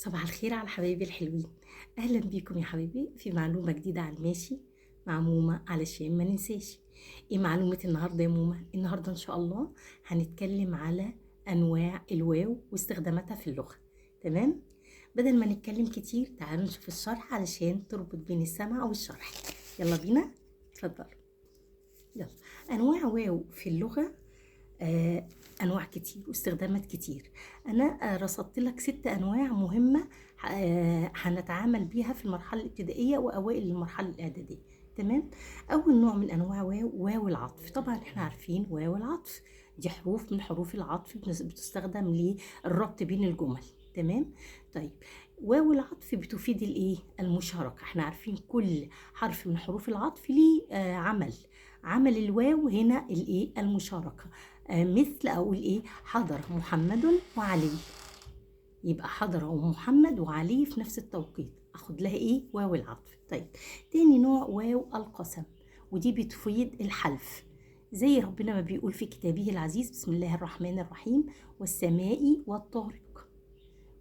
صباح الخير على حبايبي الحلوين. اهلا بيكم يا حبايبي في معلومه جديده على الماشي مع مومه علشان ما ننساش. ايه معلومه النهارده يا مومه؟ النهارده ان شاء الله هنتكلم على انواع الواو واستخداماتها في اللغه. تمام. بدل ما نتكلم كتير تعالوا نشوف الشرح علشان تربط بين السمع والشرح. يلا بينا. اتفضلوا. يلا. انواع واو في اللغه آه، انواع كتير واستخدامات كتير. انا رصدت لك 6 انواع مهمه هنتعامل بيها في المرحله الابتدائيه واوائل المرحله الاعداديه. تمام. اول نوع من انواع واو العطف. طبعا احنا عارفين واو العطف دي حروف من حروف العطف بتستخدم للربط بين الجمل. تمام. طيب، واو العطف بتفيد الايه؟ المشاركه. احنا عارفين كل حرف من حروف العطف ليه عمل الواو هنا الايه؟ المشاركه. مثل اقول ايه؟ حضر محمد وعلي، يبقى حضر محمد وعلي في نفس التوقيت، اخد لها ايه؟ واو العطف. طيب، تاني نوع واو القسم، ودي بتفيد الحلف، زي ربنا ما بيقول في كتابه العزيز بسم الله الرحمن الرحيم والسماء والطارق،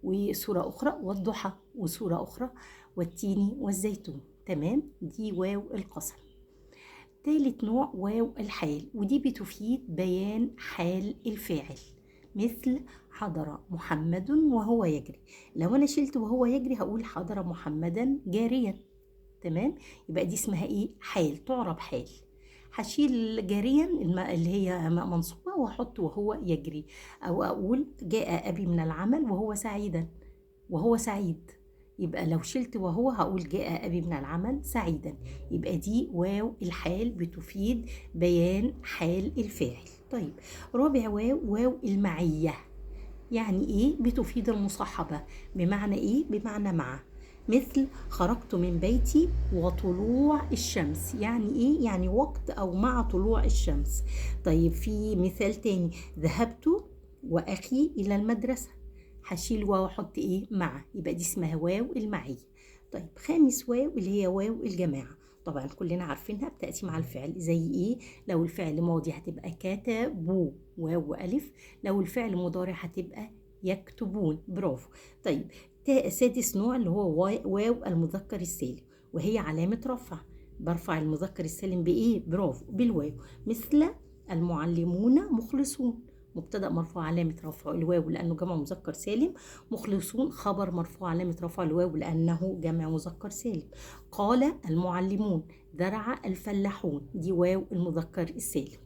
وسورة أخرى والضحى، وسورة أخرى والتين والزيتون. تمام، دي واو القسم. تالت نوع واو الحال، ودي بتفيد بيان حال الفاعل، مثل حضر محمد وهو يجري. لو انا شلت وهو يجري هقول حضر محمدا جاريا. تمام، يبقى دي اسمها ايه؟ حال، تعرب حال. هشيل جاريا اللي هي منصوبة واحط وهو يجري، او اقول جاء ابي من العمل وهو سعيدا، وهو سعيد. يبقى لو شلت وهو هقول جاء أبي من العمل سعيدا. يبقى دي واو الحال بتفيد بيان حال الفاعل. طيب، رابع واو المعية، يعني ايه؟ بتفيد المصاحبة. بمعنى ايه؟ بمعنى مع. مثل خرجت من بيتي وطلوع الشمس، يعني ايه؟ يعني وقت او مع طلوع الشمس. طيب، في مثال تاني، ذهبت واخي الى المدرسة، هشيل واو واحط ايه؟ مع، يبقى دي اسمها واو المعية. طيب، خامس واو اللي هي واو الجماعة. طبعا كلنا عارفينها بتأتي مع الفعل، زي ايه؟ لو الفعل ماضي هتبقى كتبوا واو والف، لو الفعل مضارع هتبقى يكتبون. برافو. طيب، سادس نوع اللي هو واو المذكر السالم، وهي علامة رفع. برفع المذكر السالم بإيه؟ برافو، بالواو. مثل المعلمون مخلصون، مبتدأ مرفوع علامة رفعه الواو لأنه جمع مذكر سالم. مخلصون خبر مرفوع علامة رفعه الواو لأنه جمع مذكر سالم. قال المعلمون، زرع الفلاحون، دي واو المذكر السالم.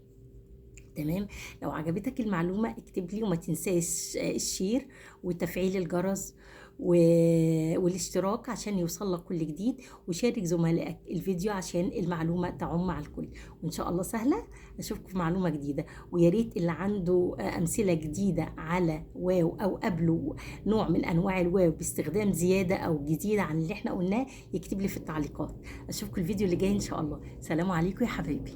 تمام. لو عجبتك المعلومة اكتب لي، وما تنساش الشير وتفعيل الجرس والاشتراك عشان يوصل لك كل جديد، وشارك زملائك الفيديو عشان المعلومة تعم على الكل. وإن شاء الله سهلة. أشوفكم في معلومة جديدة. ويا ريت اللي عنده أمثلة جديدة على واو أو قبله نوع من أنواع الواو باستخدام زيادة أو جديد عن اللي احنا قلناه يكتب لي في التعليقات. أشوفكم الفيديو اللي جاي إن شاء الله. سلام عليكم يا حبايبي.